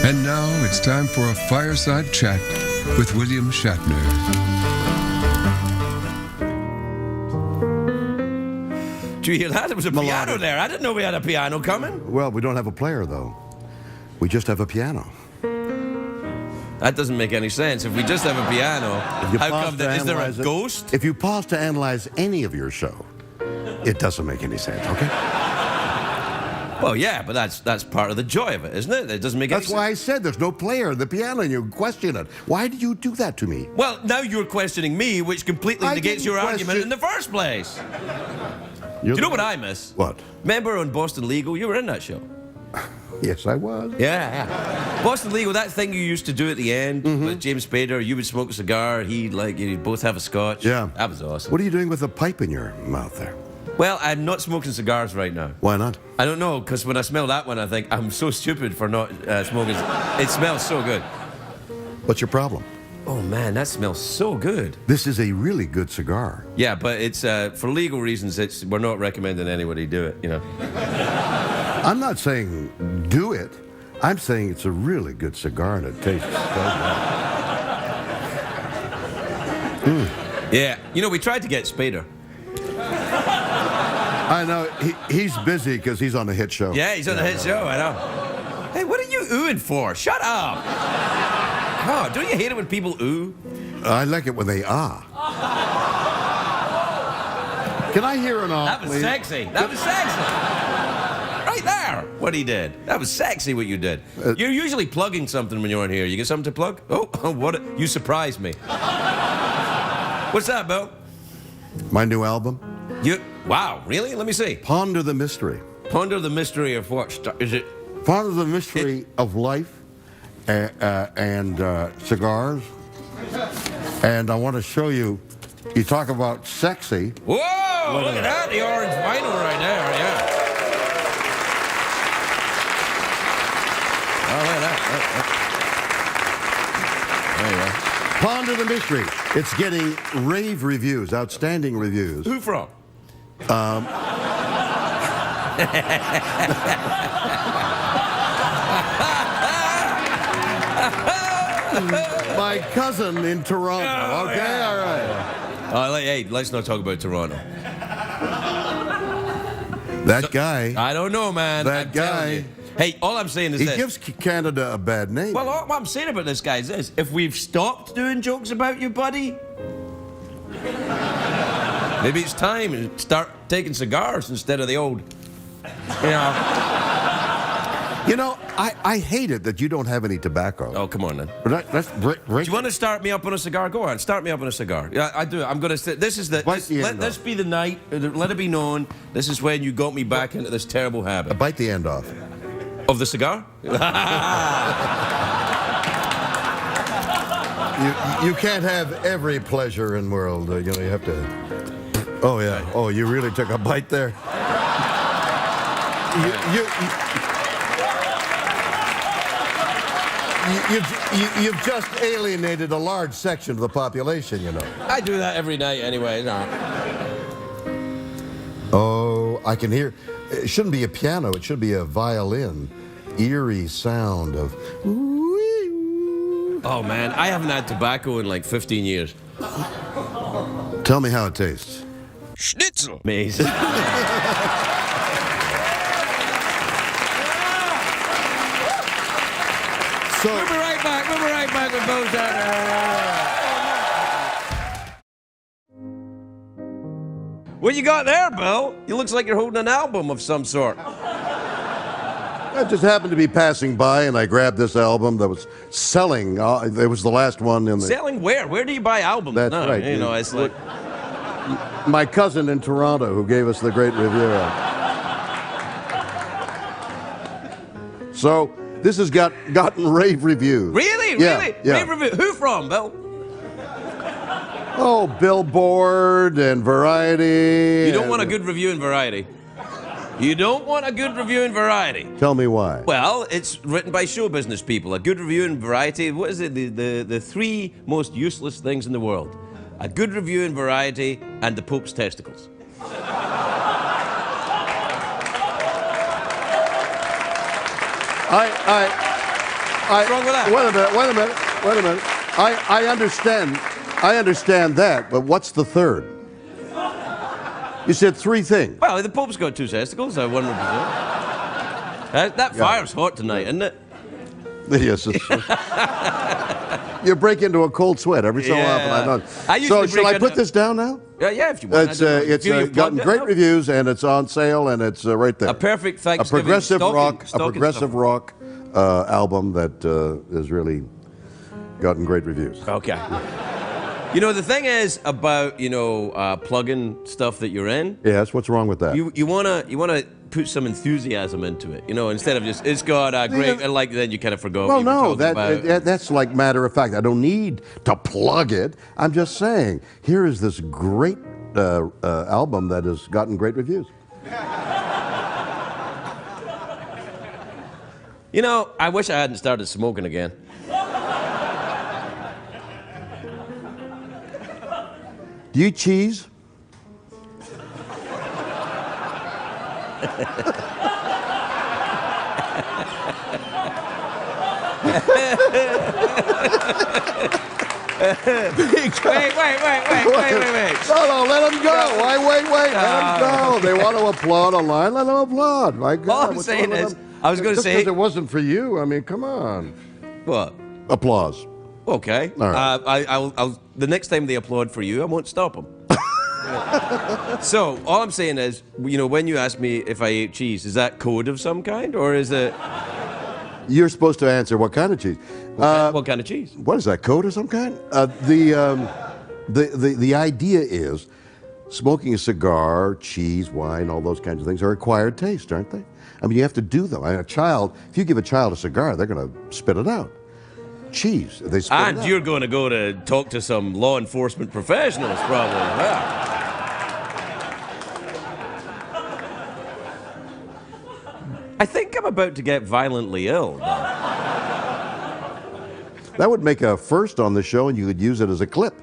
And now it's time for a fireside chat with William Shatner. Did you hear that? There was a piano there. I didn't know we had a piano coming. Well, we don't have a player, though. We just have a piano. That doesn't make any sense. If we just have a piano, how come is there a ghost? If you pause to analyze any of your show, it doesn't make any sense, okay? Well, yeah, but that's part of the joy of it, isn't it? It doesn't make any sense. That's why I said there's no player in the piano, and you question it. Why did you do that to me? Well, now you're questioning me, which completely negates your argument in the first place. Do you know what I miss? What? Remember on Boston Legal? You were in that show. Yes, I was. Yeah. Boston Legal, that thing you used to do at the end with James Spader, you would smoke a cigar, you'd both have a scotch. Yeah. That was awesome. What are you doing with a pipe in your mouth there? Well, I'm not smoking cigars right now. Why not? I don't know, because when I smell that one, I think I'm so stupid for not smoking. It smells so good. What's your problem? Oh, man, that smells so good. This is a really good cigar. Yeah, but it's for legal reasons, we're not recommending anybody do it, you know. I'm not saying do it. I'm saying it's a really good cigar and it tastes so good. Yeah, you know, we tried to get Spader. I know. He's busy because he's on a hit show. Yeah, he's on a hit show, I know. Hey, what are you oohing for? Shut up. Oh, don't you hate it when people ooh? I like it when they ah. Can I hear an ah, That was please? sexy. That was sexy. Right there, what he did. That was sexy what you did. You're usually plugging something when you're on here. You get something to plug? Oh, what? You surprised me. What's that, Bill? My new album? Wow, really? Let me see. Ponder the Mystery. Ponder the mystery of what? Is it? Ponder the mystery of life and cigars. And I want to show you, you talk about sexy. Whoa, look at that, the orange vinyl right there, yeah. Oh, look at that. There you go. Ponder the Mystery. It's getting rave reviews, outstanding reviews. Who from? My cousin in Toronto. Oh, Okay, yeah. all right. Hey, let's not talk about Toronto. That guy. I don't know, man. That guy. Hey, all I'm saying is He this. gives Canada a bad name. Well, what I'm saying about this guy is this. If we've stopped doing jokes about you, buddy, maybe it's time to start taking cigars instead of the old, you know. You know, I hate it that you don't have any tobacco. Oh, come on, then. Let's break. Do you want to start me up on a cigar? Go on, start me up on a cigar. Yeah, I do. I'm going to say, this is the, let this be the night, let it be known, this is when you got me back into this terrible habit. Bite the end off. Of the cigar? You can't have every pleasure in the world. You know, you have to. Oh, yeah. Oh, you really took a bite there. You've just alienated a large section of the population, you know. I do that every night anyway. No. Oh, I can hear. It shouldn't be a piano. It should be a violin. Eerie sound of. Oh, man. I haven't had tobacco in like 15 years. Tell me how it tastes. Schnitzel. Amazing. So, We'll be right back. We'll be right back with Bo Shatner. What you got there, Bill? It looks like you're holding an album of some sort. I just happened to be passing by and I grabbed this album that was selling. It was the last one in the. Selling where? Where do you buy albums? That's now? right. You know, it's like. My cousin in Toronto who gave us the great review. So this has gotten rave reviews. Really? Yeah, Really? yeah. Rave review. Who from, Bill? Oh, Billboard and Variety. You don't want a good review in Variety. You don't want a good review in Variety. Tell me why. Well, it's written by show business people. A good review in Variety. What is it? The three most useless things in the world. A good review in Variety and the Pope's testicles. What's wrong with that? Wait a minute. I understand that, but what's the third? You said three things. Well, the Pope's got 2 testicles, one represent. That fire's hot tonight, isn't it? Yes. You break into a cold sweat every so often. I know. So shall I put this down now? Yeah, if you want. It's gotten great reviews, and it's on sale, and it's right there. A perfect Thanksgiving progressive rock album that has really gotten great reviews. Okay. You know, the thing is about, plugging stuff that you're in. Yes, what's wrong with that? You wanna put some enthusiasm into it, instead of just, it's got great, and then you kind of forgot what you were talking about. That's like matter of fact. I don't need to plug it. I'm just saying, here is this great album that has gotten great reviews. I wish I hadn't started smoking again. Do you eat cheese? Wait. No, let them go. Wait. Let them go. They want to applaud online. Let them applaud. My God. All I'm saying is, I was going to say... Just because it wasn't for you, I mean, come on. What? Applause. Okay. All right. I'll the next time they applaud for you, I won't stop them. So, all I'm saying is, when you ask me if I ate cheese, is that code of some kind, or is it... You're supposed to answer what kind of cheese. What kind of cheese? What is that, code of some kind? The idea is, smoking a cigar, cheese, wine, all those kinds of things are acquired tastes, aren't they? I mean, you have to do them. If you give a child a cigar, they're going to spit it out. Cheese, they spit it out. And you're going to go to talk to some law enforcement professionals, probably. Yeah. I think I'm about to get violently ill. That would make a first on the show, and you could use it as a clip.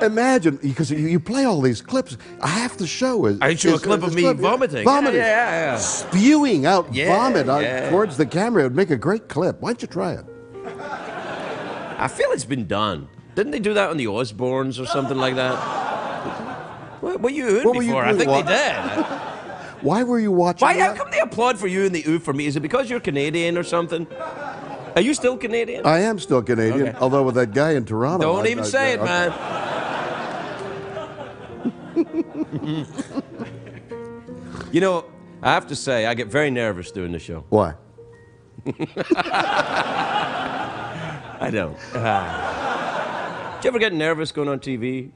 Imagine, because you play all these clips. Half the show is... I show a clip of me vomiting. Yeah. Spewing out vomit towards the camera. It would make a great clip. Why don't you try it? I feel it's been done. Didn't they do that on the Osbournes or something like that? What were you oohing before? I think they did. Why were you watching that? How come they applaud for you and they ooh for me? Is it because you're Canadian or something? Are you still Canadian? I am still Canadian, okay. Although with that guy in Toronto... Don't even say it, man. I have to say, I get very nervous doing the show. Why? I don't. Do you ever get nervous going on TV?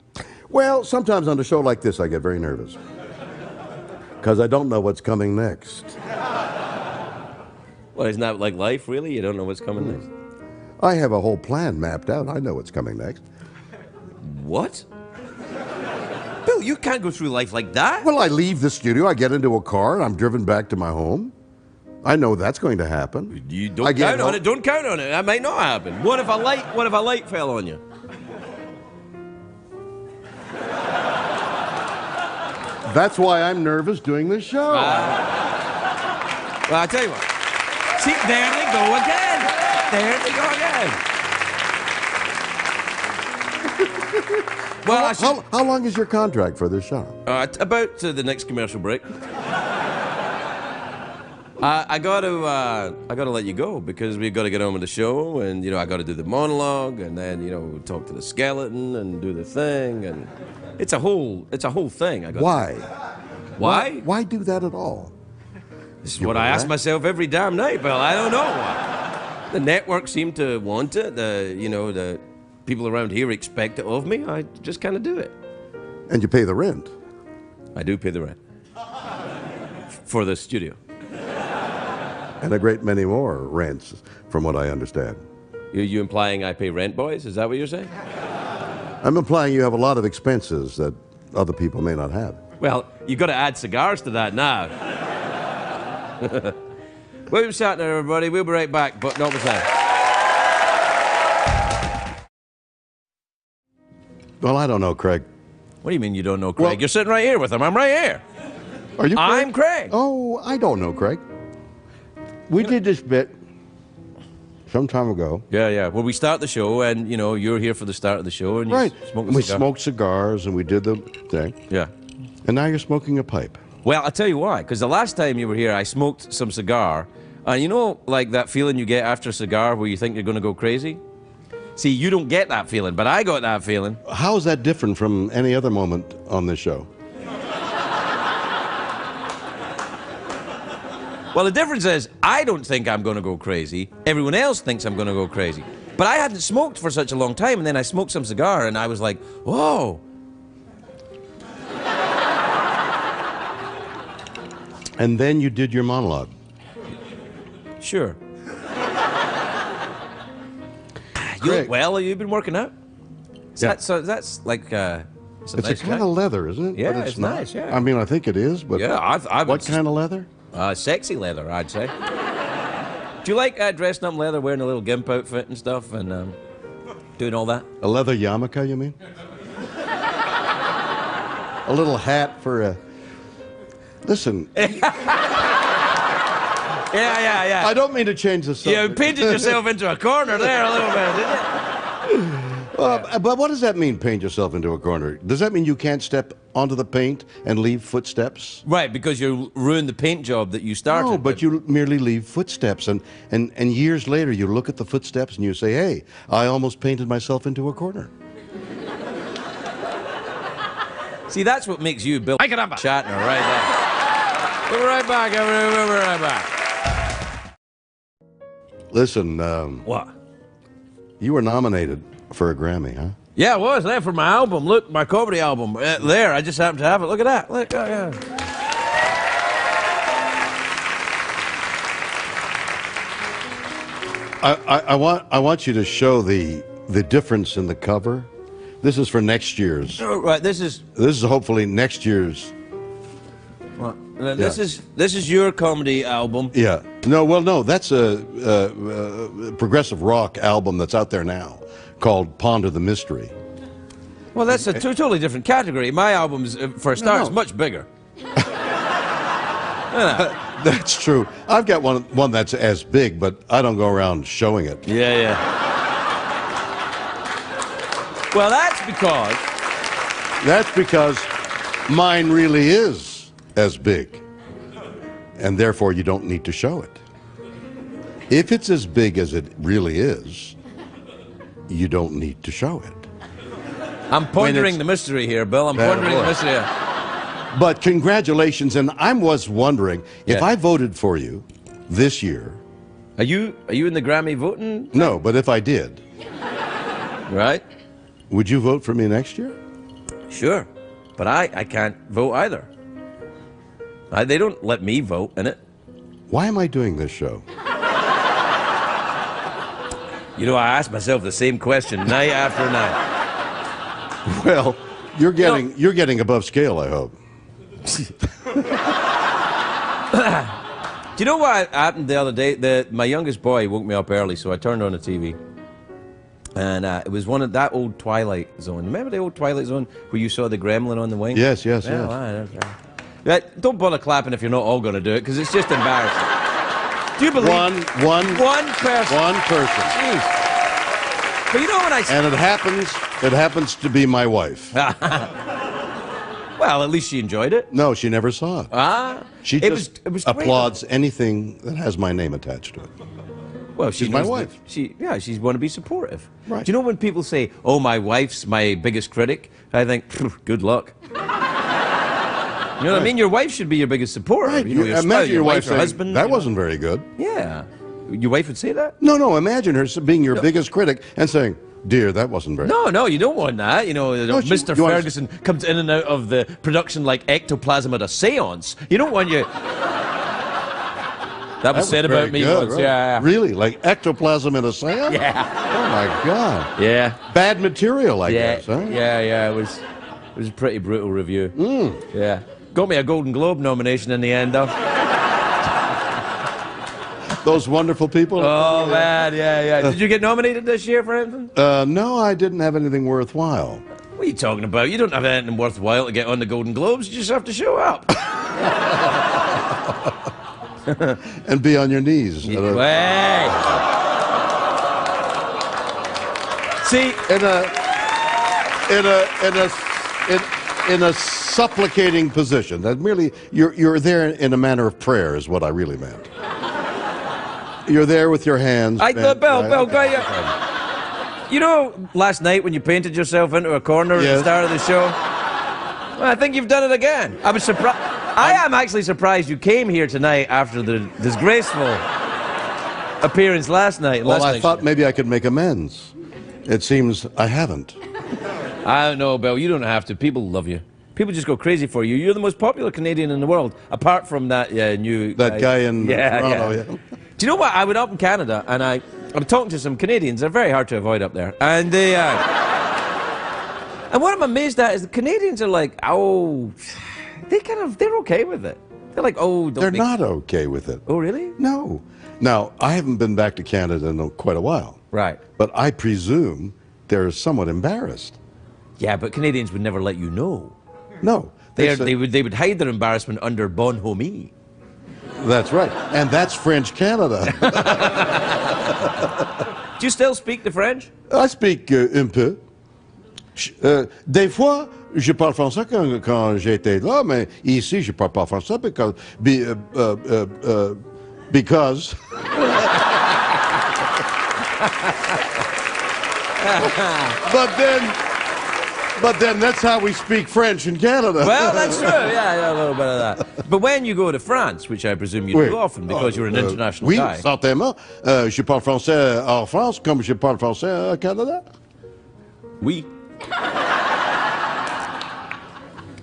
Well, sometimes on a show like this, I get very nervous. Because I don't know what's coming next. Well, isn't that like life, really? You don't know what's coming next? I have a whole plan mapped out. I know what's coming next. What? Bill, you can't go through life like that. Well, I leave the studio, I get into a car, and I'm driven back to my home. I know that's going to happen. You don't count on it. Don't count on it. That might not happen. What if a light fell on you? That's why I'm nervous doing this show. Well, I tell you what. See, there they go again. Well, how long is your contract for this show? About the next commercial break. I got to let you go because we've got to get on with the show, and I got to do the monologue, and then talk to the skeleton and do the thing, and it's a whole thing. Why do that at all? This is what I ask myself every damn night, Bill. I don't know why. The network seemed to want it. The people around here expect it of me. I just kind of do it. And you pay the rent. I do pay the rent for the studio. And a great many more rents, from what I understand. You implying I pay rent, boys? Is that what you're saying? I'm implying you have a lot of expenses that other people may not have. Well, you've got to add cigars to that now. William Shatner, everybody. We'll be right back, but not with that. Well, I don't know, Craig. What do you mean you don't know Craig? Well- You're sitting right here with him. I'm right here. Are you Craig? I'm Craig. Oh, I don't know Craig. We did this bit some time ago. Yeah, yeah. Well, we start the show, and, you know, you're here for the start of the show, and Right. you smoke a We cigar. smoked cigars and we did the thing. Yeah. And now you're smoking a pipe. Well, I'll tell you why. Because the last time you were here, I smoked some cigar. And you know, like that feeling you get after a cigar where you think you're going to go crazy? See, you don't get that feeling, but I got that feeling. How is that different from any other moment on this show? Well, the difference is, I don't think I'm going to go crazy. Everyone else thinks I'm going to go crazy. But I hadn't smoked for such a long time, and then I smoked some cigar, and I was like, whoa. And then you did your monologue. Sure. You Craig. look well. You've been working out? Yeah. So that's like, it's a It's nice a kind guy. of leather, isn't it? Yeah, But it's not. nice, yeah. I mean, I think it is, but Yeah, I what kind of leather? Sexy leather, I'd say. Do you like dressing up in leather, wearing a little gimp outfit and stuff, and doing all that? A leather yarmulke, you mean? A little hat for a... Listen, Yeah. I don't mean to change the You subject. painted yourself into a corner there a little bit, didn't you? But what does that mean, paint yourself into a corner? Does that mean you can't step onto the paint and leave footsteps? Right, because you ruined the paint job that you started. No, but you merely leave footsteps, and years later you look at the footsteps and you say, hey, I almost painted myself into a corner. See, that's what makes you Bill Shatner right there. We'll be right back, everybody. We'll be right back. Listen, What? you were nominated for a Grammy, huh? Yeah, it was there for my album. Look, my comedy album. There, I just happened to have it. Look at that. Look, oh, yeah. I want you to show the difference in the cover. This is for next year's. Oh, right, this is hopefully next year's. this is your comedy album. Yeah. No, that's a progressive rock album that's out there now called Ponder the Mystery. Well, that's a totally different category. My album's, for a start, No. is much bigger. That's true. I've got one that's as big, but I don't go around showing it. Yeah. Well, That's because mine really is as big, and therefore you don't need to show it. If it's as big as it really is, you don't need to show it. I'm pondering it's- the mystery here, Bill. I'm Yeah, pondering the boy. mystery here. But congratulations, and I was wondering if Yeah. I voted for you this year. Are you in the Grammy voting? No, but if I did, Right? would you vote for me next year? Sure. But I can't vote either. They don't let me vote in it. Why am I doing this show? You know, I ask myself the same question night after night. Well, you're getting above scale, I hope. Do you know what happened the other day? My youngest boy woke me up early, so I turned on the TV. And it was one of that old Twilight Zone. Remember the old Twilight Zone where you saw the gremlin on the wing? Yes. Don't bother clapping if you're not all going to do it, because it's just embarrassing. Do you believe One person. One person. Jeez. But you know what I said? And it happens to be my wife. Well, at least she enjoyed it. No, she never saw it. She it just was great. applauds anything that has my name attached to it. Well, she She's my knows wife. that she's want to be supportive. Right. Do you know when people say, "Oh, my wife's my biggest critic"? I think, good luck. You know what I mean? Your wife should be your biggest supporter. Right. You know, your spouse, Imagine your wife your saying, husband. that you know. wasn't very good. Yeah. Your wife would say that? No, imagine her being your biggest critic and saying, dear, that wasn't very good. No, you don't want that. You know, Mr. you want- Ferguson comes in and out of the production like ectoplasm at a seance. You don't want you... That was said very about me good, once, right? yeah. Really? Like ectoplasm in a seance? Yeah. Oh, my God. Yeah. Bad material, I Yeah, guess, huh? yeah, it was a pretty brutal review. Yeah. Got me a Golden Globe nomination in the end, though. Those wonderful people? Oh, man, yeah. Did you get nominated this year for anything? No, I didn't have anything worthwhile. What are you talking about? You don't have anything worthwhile to get on the Golden Globes. You just have to show up. And be on your knees. Way. See, in a supplicating position. That merely you're there in a manner of prayer is what I really meant. You're there with your hands. Bill, you know, last night when you painted yourself into a corner at the start of the show? Well, I think you've done it again. I was surprised. I am actually surprised you came here tonight after the disgraceful appearance last night. Well, I thought maybe I could make amends. It seems I haven't. I don't know, Bill. You don't have to. People love you. People just go crazy for you. You're the most popular Canadian in the world, apart from that new guy in Toronto. Yeah. Do you know what? I went up in Canada, and I'm talking to some Canadians. They're very hard to avoid up there, and they. And what I'm amazed at is the Canadians are like, oh, they're okay with it. They're like, oh, they're not okay with it. Oh, really? No. Now, I haven't been back to Canada in quite a while. Right. But I presume they're somewhat embarrassed. Yeah, but Canadians would never let you know. No. They would hide their embarrassment under bonhomie. That's right. And that's French Canada. Do you still speak the French? I speak un peu. Des fois, je parle français quand j'étais là, mais ici, je parle pas français because But then that's how we speak French in Canada. Well, that's true. Yeah, a little bit of that. But when you go to France, which I presume you do often because you're an international guy. Oui, certainement. Je parle français hors France comme je parle français au Canada. Oui.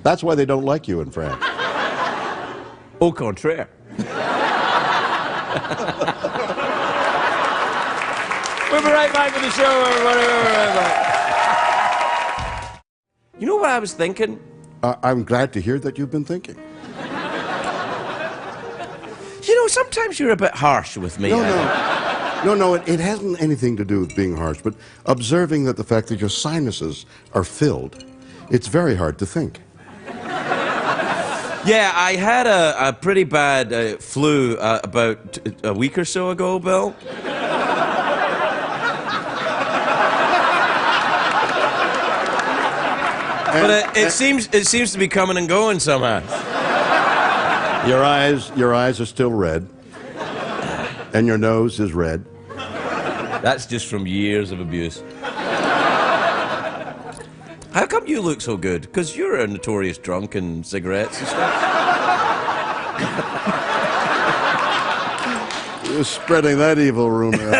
That's why they don't like you in France. Au contraire. We'll be right back with the show, everybody. We'll be right back. You know what I was thinking? I'm glad to hear that you've been thinking. You know, sometimes you're a bit harsh with me. No, it hasn't anything to do with being harsh, but observing that the fact that your sinuses are filled, it's very hard to think. Yeah, I had a pretty bad flu about a week or so ago, Bill. But it seems to be coming and going somehow. Your eyes are still red, and your nose is red. That's just from years of abuse. How come you look so good? Because you're a notorious drunk and cigarettes and stuff. You're spreading that evil rumor.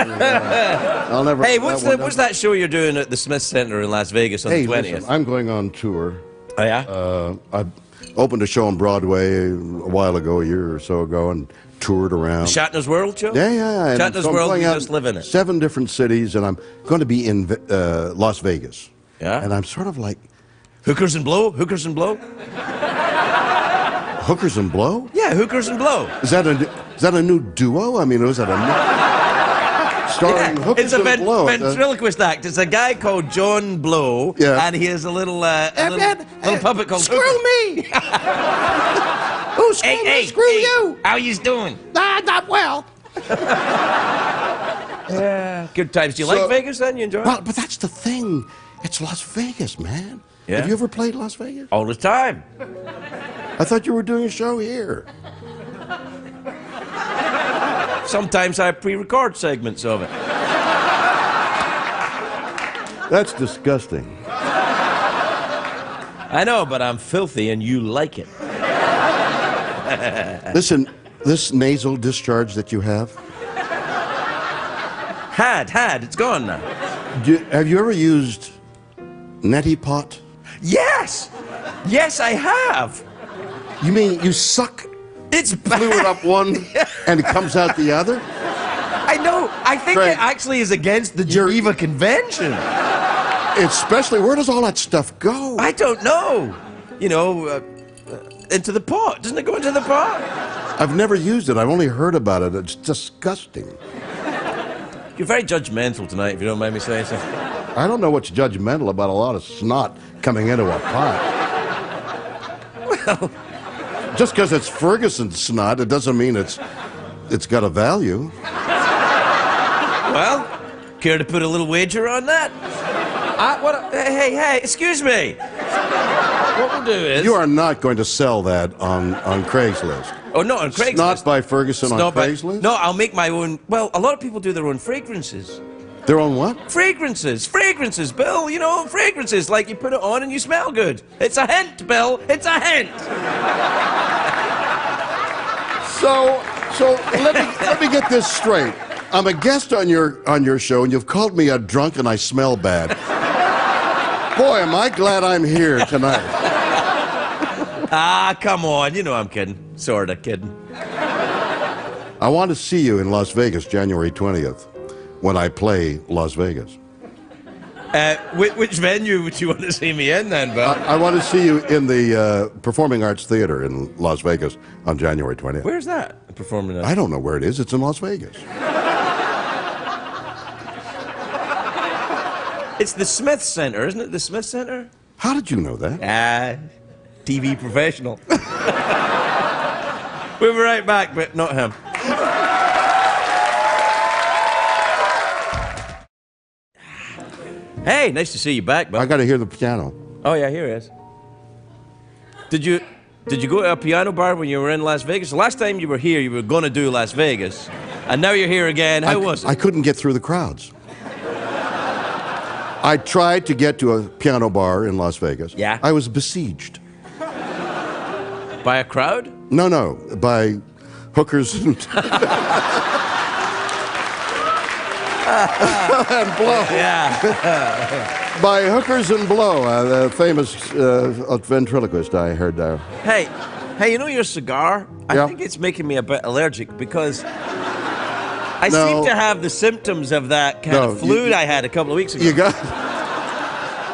I'll never. Hey, what's that show you're doing at the Smith Center in Las Vegas on the 20th? Listen, I'm going on tour. Oh yeah. I opened a show on Broadway a while ago, a year or so ago, and toured around. Shatner's World show? Yeah. Shatner's World, you just live in it. 7 different cities, and I'm going to be in Las Vegas. Yeah? And I'm sort of like... Hookers and Blow? Hookers and Blow? Hookers and Blow? Yeah, Hookers and Blow. Is that a new duo? I mean, was that a new... Starring Hookers and Blow. It's a ventriloquist act. It's a guy called John Blow, and he has a little puppet called Screw Hookers. me! Oh, screw you! How you doing? Not well. Yeah. Good times. Do you like Vegas then? You enjoy it? Well, but that's the thing. It's Las Vegas, man. Yeah? Have you ever played Las Vegas? All the time. I thought you were doing a show here. Sometimes I pre-record segments of it. That's disgusting. I know, but I'm filthy and you like it. Listen, this nasal discharge that you have... Had. It's gone now. Have you ever used neti pot? Yes! Yes, I have. You mean you suck It's bad. fluid up one and it comes out the other? I know. I think Craig, it actually is against the Geneva Convention. Especially, where does all that stuff go? I don't know. You know, into the pot. Doesn't it go into the pot? I've never used it. I've only heard about it. It's disgusting. You're very judgmental tonight, if you don't mind me saying so. I don't know what's judgmental about a lot of snot coming into a pot. Well, just because it's Ferguson snot, it doesn't mean it's got a value. well, care to put a little wager on that? Hey, excuse me. What we'll do is... You are not going to sell that on Craigslist. Oh, no, on Craigslist. Snot by Ferguson on Craigslist? No, I'll make my own... Well, a lot of people do their own fragrances. Their own what? Fragrances, Bill, you know, fragrances, like you put it on and you smell good. It's a hint, Bill, it's a hint. So let me get this straight. I'm a guest on your show, and you've called me a drunk and I smell bad. Boy, am I glad I'm here tonight. Ah, come on, you know I'm kidding, sorta kidding. I want to see you in Las Vegas, January 20th. When I play Las Vegas. Which venue would you want to see me in then, Bill? I want to see you in the Performing Arts Theater in Las Vegas on January 20th. Where's that? Performing Arts? I don't know where it is. It's in Las Vegas. It's the Smith Center, isn't it? The Smith Center? How did you know that? TV professional. We'll be right back, but not him. Hey, nice to see you back, Bill. I got to hear the piano. Oh yeah, here he is. Did you go to a piano bar when you were in Las Vegas? The last time you were here, you were going to do Las Vegas, and now you're here again. How was it? I couldn't get through the crowds. I tried to get to a piano bar in Las Vegas. Yeah. I was besieged. By a crowd? No, by hookers and... and blow. Yeah. By hookers and blow, the famous ventriloquist I heard there. Hey, you know your cigar? Yeah. I think it's making me a bit allergic because I No. seem to have the symptoms of that kind of flu I had a couple of weeks ago.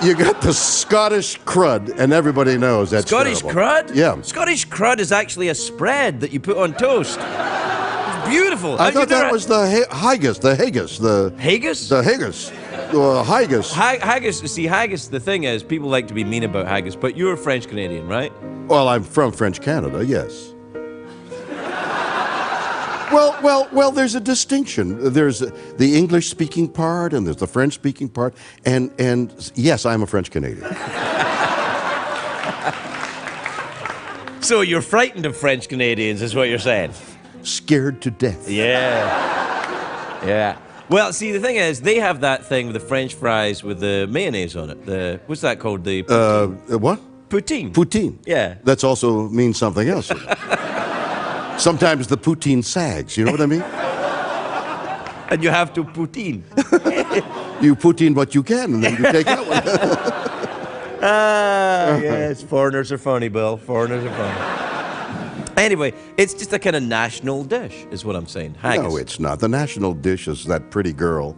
You got the Scottish crud, and everybody knows that's Scottish terrible. crud? Yeah. Scottish crud is actually a spread that you put on toast. It's beautiful. I thought that was the haggis. Haggis? The haggis. Haggis. Haggis, see, haggis, the thing is, people like to be mean about haggis, but you're French Canadian, right? Well, I'm from French Canada, yes. Well, there's a distinction. There's the English-speaking part, and there's the French-speaking part, and yes, I'm a French Canadian. So you're frightened of French Canadians, is what you're saying? Scared to death. Yeah. Well, see, the thing is, they have that thing with the French fries with the mayonnaise on it. What's that called? The What? poutine. Poutine. Yeah. That's also means something else. Sometimes the poutine sags, you know what I mean? And you have to poutine. You poutine what you can, and then you take out one. Yes, foreigners are funny, Bill. Foreigners are funny. Anyway, it's just a kind of national dish, is what I'm saying. Haggis. No, it's not. The national dish is that pretty girl,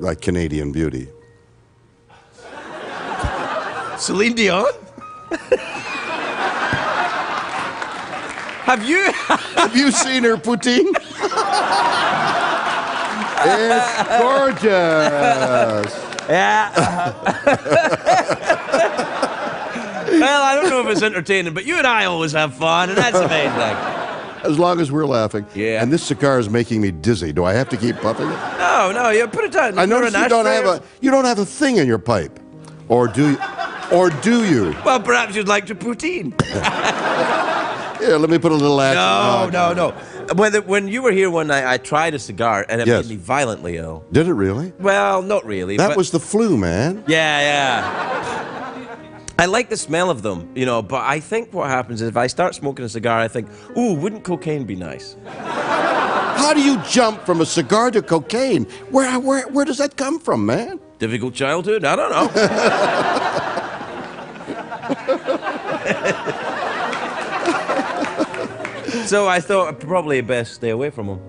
like Canadian Beauty. Celine Dion? Have you seen her poutine? It's gorgeous. Yeah. Well, I don't know if it's entertaining, but you and I always have fun, and that's the main thing. As long as we're laughing. Yeah. And this cigar is making me dizzy. Do I have to keep puffing it? No, you put it down. I notice you don't have a thing in your pipe, or do you? Well, perhaps you'd like to poutine. Here, let me put a little action. No. When you were here one night, I tried a cigar, and it Yes. made me violently ill. Did it really? Well, not really. That but was the flu, man. Yeah. I like the smell of them, but I think what happens is if I start smoking a cigar, I think, ooh, wouldn't cocaine be nice? How do you jump from a cigar to cocaine? Where does that come from, man? Difficult childhood? I don't know. So I thought probably best stay away from them.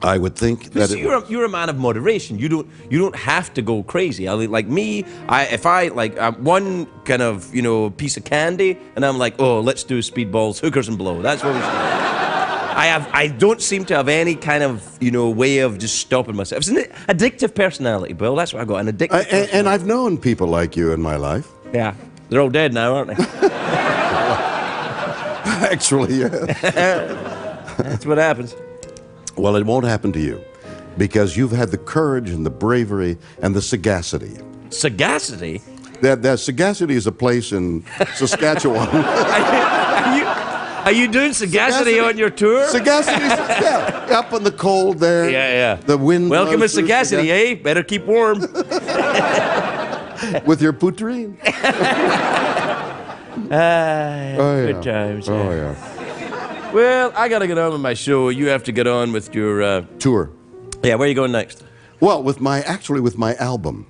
I would think that You're a man of moderation. You don't have to go crazy. Like me, if I one kind of piece of candy, and I'm like, oh, let's do speedballs, hookers and blow. That's what we should do. I don't seem to have any kind of, way of just stopping myself. It's an addictive personality, Bill. That's what I got, an addictive personality. And I've known people like you in my life. Yeah. They're all dead now, aren't they? Actually, yeah. That's what happens. Well, it won't happen to you because you've had the courage and the bravery and the sagacity. Sagacity? That sagacity is a place in Saskatchewan. Are you doing sagacity on your tour? Sagacity, yeah. Up in the cold there. Yeah. The wind. Welcome to sagacity, eh? Better keep warm. With your poutine. Good times. Oh, yeah. Well, I got to get on with my show. You have to get on with your... Tour. Yeah, where are you going next? Well, with my album.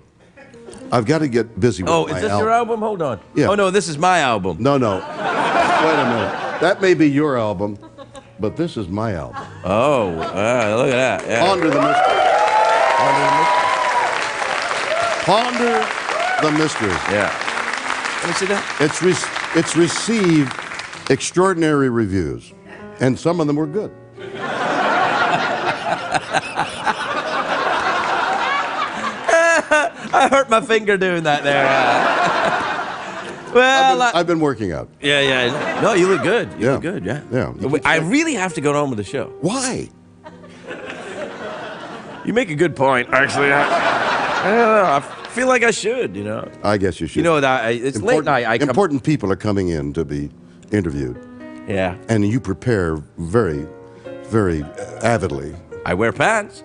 I've got to get busy with my album. Oh, is this your album? Hold on. Yeah. Oh, no, this is my album. No. Wait a minute. That may be your album, but this is my album. Oh, look at that. Yeah. Ponder the mystery. Yeah. Let me see that. It's received extraordinary reviews, and some of them were good. I hurt my finger doing that there. Well, I've been working out. Yeah. No, you look good. You look good, yeah. Yeah. I really have to go on with the show. Why? You make a good point, actually. I don't know. I feel like I should, I guess you should. That it's late night. Important people are coming in to be interviewed, Yeah. and you prepare very, very avidly. I wear pants.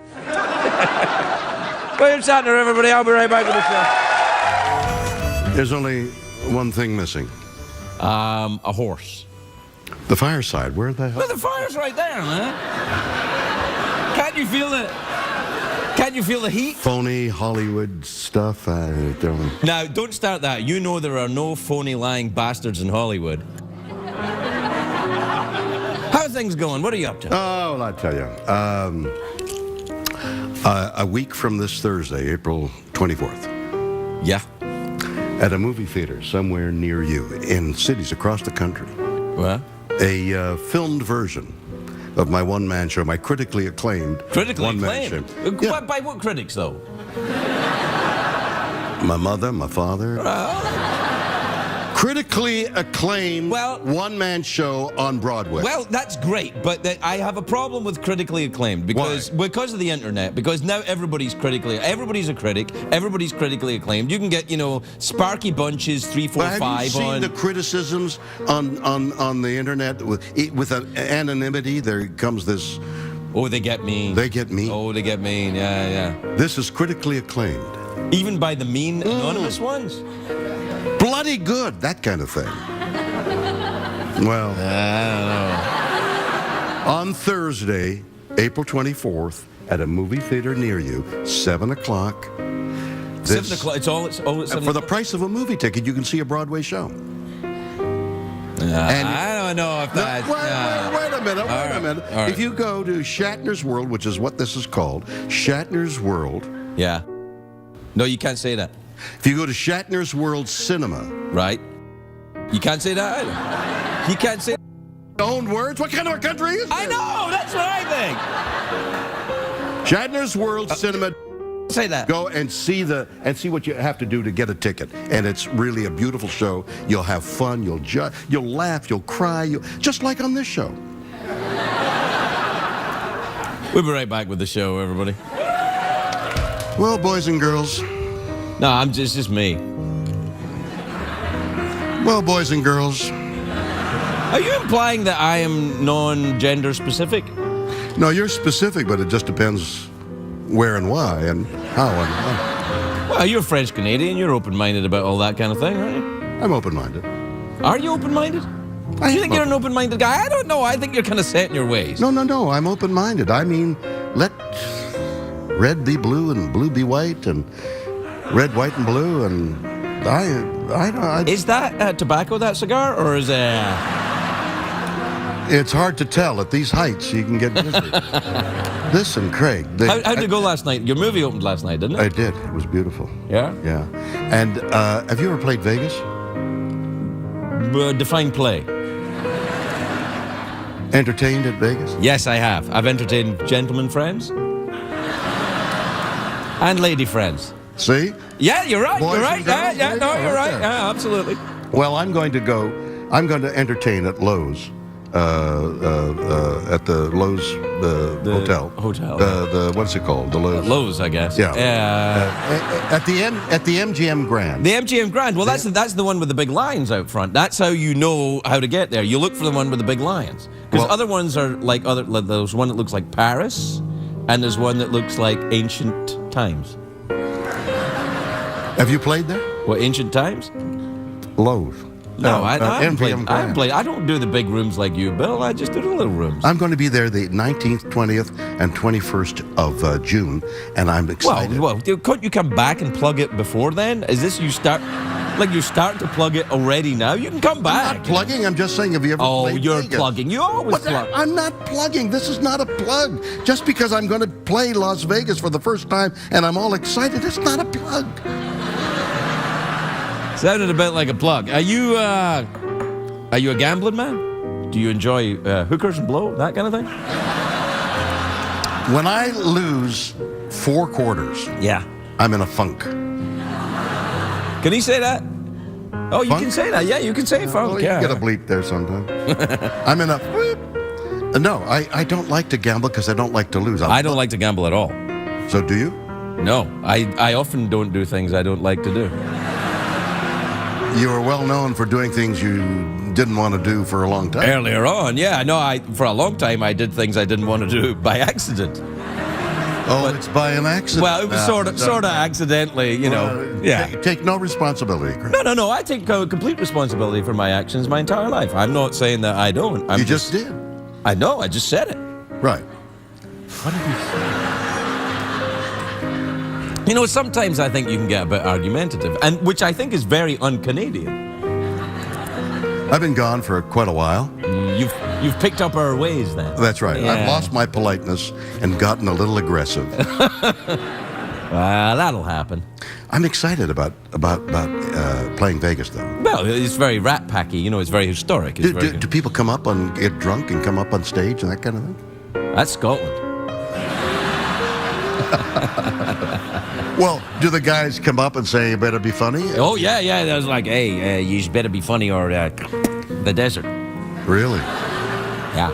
William Shatner, everybody. I'll be right back with the show. There's only one thing missing. A horse. The Fireside. Where the hell? Well, the fire's right there, man. Can't you feel it? Can't you feel the heat? Phony Hollywood stuff. Now, don't start that. You know there are no phony lying bastards in Hollywood. How are things going? What are you up to? Oh, well, I'll tell you. A week from this Thursday, April 24th, Yeah. at a movie theater somewhere near you in cities across the country, Well? a filmed version of my one-man show, my critically acclaimed Critically one-man acclaimed? show. Yeah. By what critics, though? My mother, my father. Critically acclaimed one-man show on Broadway. Well, that's great, but I have a problem with critically acclaimed because of the internet. Because now everybody's a critic, everybody's critically acclaimed. You can get Sparky Bunches 3, 4, 5 have you seen the criticisms on the internet with an anonymity? There comes this. Oh, they get mean. They get mean. Oh, they get mean. Yeah. This is critically acclaimed. Even by the mean anonymous ones. Bloody good, that kind of thing. Well, I don't know. On Thursday, April 24th, at a movie theater near you, 7 o'clock. 7 o'clock. It's all. It's 7 for the price of a movie ticket, you can see a Broadway show. I don't know if that's... Wait a minute. All right. If you go to Shatner's World, which is what this is called, Shatner's World. Yeah. No, you can't say that. If you go to Shatner's World Cinema. Right. You can't say that either. You can't say... Own words? What kind of a country is this? I know! That's what I think! Shatner's World Cinema. Say that. Go and see what you have to do to get a ticket. And it's really a beautiful show. You'll have fun, you'll laugh, you'll cry, just like on this show. We'll be right back with the show, everybody. Well, boys and girls. No, it's just me. Well, boys and girls. Are you implying that I am non-gender specific? No, you're specific, but it just depends where and why and how and why. Well, you're French Canadian. You're open-minded about all that kind of thing, aren't you? I'm open-minded. Are you open-minded? Do you think you're an open-minded guy? I don't know. I think you're kind of set in your ways. No. I'm open-minded. I mean, let red be blue and blue be white and red, white, and blue, and I Is that tobacco, that cigar, or is it... It's hard to tell. At these heights, you can get dizzy. Listen, Craig. How did it go last night? Your movie opened last night, didn't it? I did. It was beautiful. Yeah? Yeah. And have you ever played Vegas? Define play. Entertained at Vegas? Yes, I have. I've entertained gentlemen friends and lady friends. See? Yeah, you're right. Boys You're and right. girls, Yeah, there no, you go, you're right right. there. Yeah, absolutely. Well, I'm going to entertain at Lowe's, at the Lowe's hotel. Hotel. What's it called? The Lowe's. Lowe's, I guess. Yeah. Yeah. At the MGM Grand. The MGM Grand. Well, that's the one with the big lions out front. That's how you know how to get there. You look for the one with the big lions. Because Well- other ones are like there's one that looks like Paris, and there's one that looks like ancient times. Have you played there? What, ancient times? Lowe's. No, I haven't played. MGM I haven't Grand. played. I don't do the big rooms like you, Bill. I just do the little rooms. I'm going to be there the 19th, 20th, and 21st of June, and I'm excited. Well, couldn't you come back and plug it before then? Is this you start to plug it already now? You can come I'm back. not plugging. I'm just saying, have you ever Oh, played you're Vegas? plugging. You always But plug. I'm not plugging. This is not a plug. Just because I'm going to play Las Vegas for the first time and I'm all excited, it's not a plug. Sounded a bit like a plug. Are you a gambling man? Do you enjoy hookers and blow, that kind of thing? When I lose 4 quarters, Yeah. I'm in a funk. Can he say that? Oh, you Funk? can say that. Yeah, you can say funk. Oh, you Yeah. get a bleep there sometimes. I'm in a... No, I don't like to gamble because I don't like to lose. I don't like to gamble at all. So do you? No, I often don't do things I don't like to do. You are well known for doing things you didn't want to do for a long time. Earlier on, yeah, no, for a long time I did things I didn't want to do by accident. Oh, it's by an accident. Well, it was sort of accidentally, you know. Yeah. Take no responsibility, Chris. No. I take complete responsibility for my actions my entire life. I'm not saying that I don't. You just did. I know. I just said it. Right. What did you say? You know, sometimes I think you can get a bit argumentative, and which I think is very un-Canadian. I've been gone for quite a while. You've picked up our ways then. That's right. Yeah. I've lost my politeness and gotten a little aggressive. That'll happen. I'm excited about playing Vegas, though. Well, it's very rat packy. You know, it's very historic. It's very Do people come up and get drunk and come up on stage and that kind of thing? That's Scotland. Well, do the guys come up and say, you better be funny? Oh yeah. That was like, hey, you better be funny or the desert. Really? Yeah.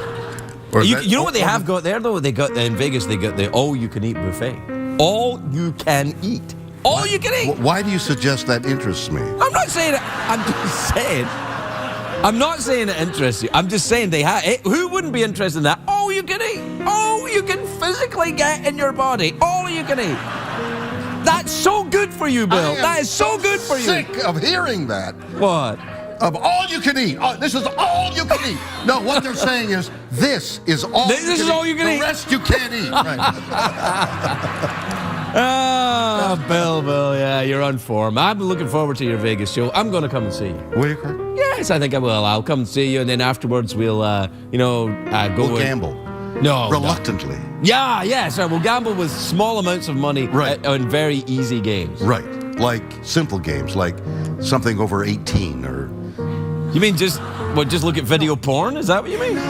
Or You, that- you know what they have got there though? They got in Vegas. They got the all-you-can-eat buffet. All you can eat. All you can eat. Why do you suggest that interests me? I'm not saying it. I'm just saying. I'm not saying it interests you. I'm just saying they have. Who wouldn't be interested in that? All you can eat. All you can physically get in your body. All you can eat. That's so good for you, Bill. That is so good for you. Sick of hearing that. What? Of all you can eat. Oh, this is all you can eat. No, what they're saying is this is all. This is all you can eat. The rest you can't eat. Right. Oh, Bill, yeah, you're on form. I'm looking forward to your Vegas show. I'm going to come and see you. Will you, Craig? Yes, I think I will. I'll come and see you, and then afterwards we'll, go. We'll and- gamble. No. Reluctantly. Yeah, sir. We'll gamble with small amounts of money Right. on very easy games. Right. Like simple games, like something over 18 or... You mean just look at video porn? Is that what you mean? No.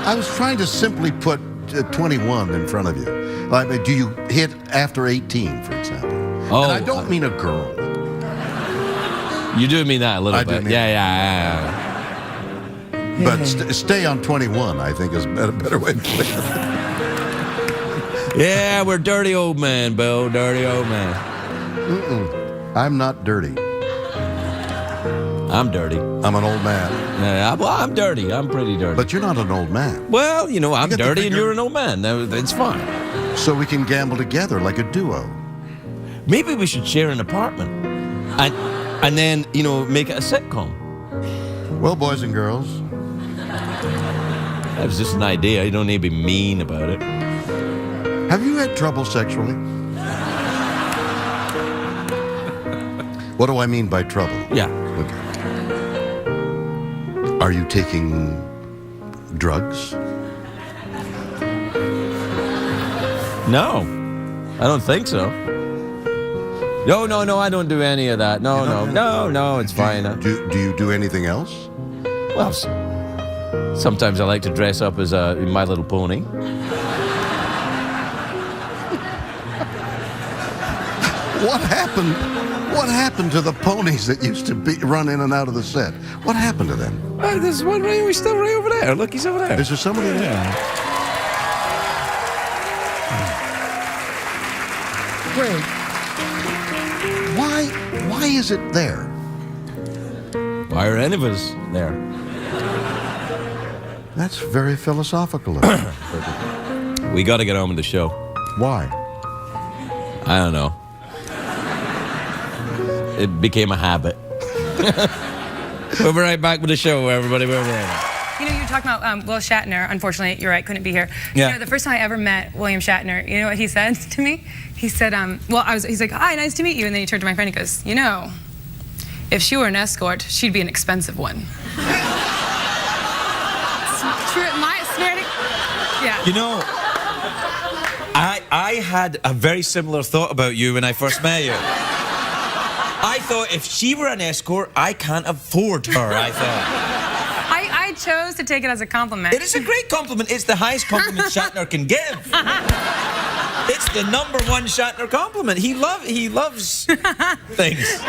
I was trying to simply put 21 in front of you. Like, do you hit after 18, for example? Oh, and I don't mean a girl. You do mean that a little I do bit. mean Yeah. But stay on 21, I think, is a better way to put it. Yeah, we're dirty old man, Bill. Dirty old man. I'm not dirty. I'm dirty. I'm an old man. Yeah, well, I'm dirty. I'm pretty dirty. But you're not an old man. Well, you know, I'm get the dirty and figure. you're an old man. It's fine. So we can gamble together like a duo. Maybe we should share an apartment. And then, you know, make it a sitcom. Well, boys and girls, That was just an idea. You don't need to be mean about it. have you had trouble sexually? What do I mean by trouble? Yeah. Okay. Are you taking drugs? No, I don't think so. No, I don't do any of that. No, it's fine. Do you do anything else? Well, Sometimes I like to dress up as My Little Pony. What happened? What happened to the ponies that used to run in and out of the set? What happened to them? There's one right, he's still right over there. Look, he's over there. Is there somebody there? Greg, why is it there? Why are any of us there? That's very philosophical of you. We got to get on with the show. Why? I don't know. It became a habit. We'll be right back with the show, everybody. We're there. You know, you're talking about Will Shatner. Unfortunately, you're right, couldn't be here. Yeah. You know, the first time I ever met William Shatner, you know what he said to me? He said, he's like, hi, nice to meet you. And then he turned to my friend and he goes, you know, if she were an escort, she'd be an expensive one. Yeah. You know, I had a very similar thought about you when I first met you. I thought if she were an escort, I can't afford her, I thought. I chose to take it as a compliment. It is a great compliment. It's the highest compliment Shatner can give. It's the #1 Shatner compliment. He loves things.